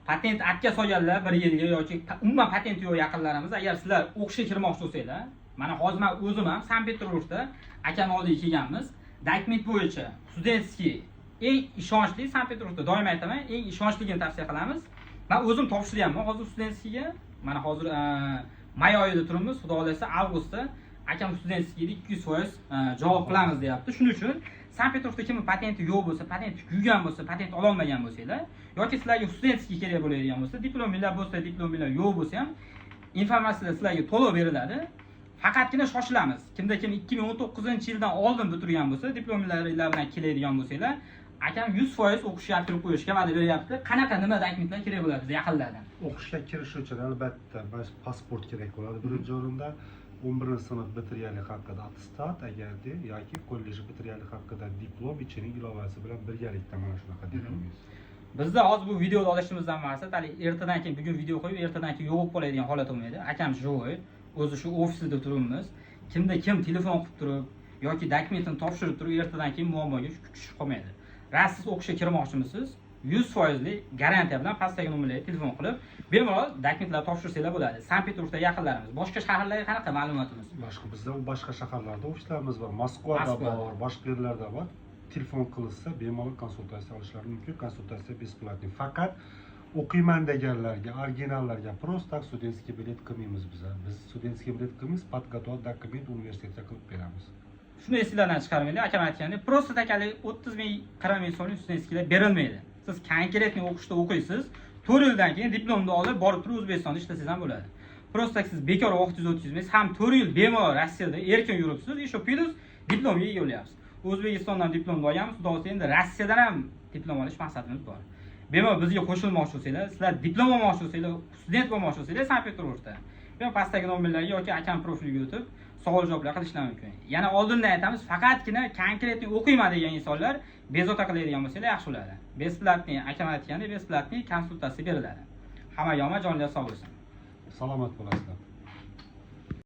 patent akka solganlar 1 yilga yoki umuman patent yo'q yaqinlarimiz, agar sizlar o'qishga kirmoqchi bo'lsanglar, mana hozir men o'zim ham Sankt-Peterburgda akam oldiga kelganmiz. Dokument bo'yicha studentskiy eng ishonchli Sankt-Peterburgda doim aytaman, eng ishonchligini tavsiya qilamiz. Men o'zim topshirganman hozir studentskiyga. Mana hozir may oyida turibmiz, xudo xolasa avgustda akam studentskiyga 200% javob qilamiz deyapti. Shuning uchun Sankt-Peterburgda kimning patenti yo'q bo'lsa, patent tugagan bo'lsa, patent ola olmagan bo'lsanglar yoki sizlarga studentskiy kerak bo'ladigan bo'lsa, diplominglar bo'lsa, diplominglar yo'q bo'lsa ham informatsiyalar sizlarga to'liq beriladi. Faqatgina shoshilamiz. Kimda kim 2019-yildan oldin bitirgan bo'lsa, diplomlaringlar bilan keladigan bo'lsanglar, akam 100% o'qishga olib kirib qo'yishga va'da beryapti. Qanaqa nima dokumentlar kerak bo'ladi bizga yaqinlardan? O'qishga kirish uchun albatta pasport kerak bo'ladi. Birinchi o'rinda 11-sinf bitirganlik haqida attestat agarda yoki kollej bitirganlik haqida diplom ichining ilovasi bilan birgalikda mana shunaqa diplomingiz. Bizda hozir bu videoni olishimizdan maqsad hali ertadan keyin bugun video qo'yib, ertadan keyin yo'q qoladigan holat bo'lmaydi. Akam joy, o'zi shu ofisida turibmiz. Kimda kim telefon qilib turib yoki dokumentini topshirib turib, ertadan keyin muammoga tushib qolmaydi. Siz o'qishga kirmoqchimisiz? 100% garantiya bilan pastdagi nomerlarga telefon qilib, bemalol dokumentlar topshirsanglar bo'ladi. Sankt-Peterburgda yaqinlarimiz. Boshqa shaharlarga qanaqa ma'lumotimiz? Bizda boshqa shaharlarda ofislarimiz bor, Moskvada bor, boshqa yerlarda bor. Telefon qilsa bemalol konsultatsiya olishlari mumkin. Konsultatsiya beplatniy. Faqat o'qiyman deganlarga, originallarga prosta studentskiy bilet qilmaymiz biz. Biz studentskiy bilet qilmaymiz, podgotov dokument universitetga qilib beramiz. Shuni esingizdan chiqarmanglar. Akam aytgandek, prosta takali 30 ming, 40 ming so'mlik studentskiylar berilmaydi. Siz konkretniy o'qishda o'qiysiz, 4 yildan keyin diplomni olib borib turib O'zbekistonda ishlasangiz ham bo'ladi. Prosta siz bekor vaqtingizni o'tkazmaysiz, ham 4 yil bemalol Rossiyada erkin yuribsiz, еще plus diplomga ega bo'lyapsiz. O'zbekistondan diplomni olganmiz, xudo xolasa endi Rossiyadan ham diplom olish maqsadimiz bor. Bemalol bizga qo'shilmoqchi bo'lsanglar, sizlar diplom olmoqchi bo'lsanglar, student bo'lmoqchi bo'lsanglar Sankt-Peterburgda, men pastdagi nomerlarga yoki akam profiliga o'tib savol javoblar qilishlar mumkin. Yana oldindan aytamiz, faqatgina konkretniy o'qiyman degan insonlar bezovta qiladigan bo'lsalar yaxshi bo'ladi. Besplatniy, akam aytgandek, besplatniy konsultatsiya beriladi. Hamma jonli sog' bo'lsin. Salomat bo'lasizlar.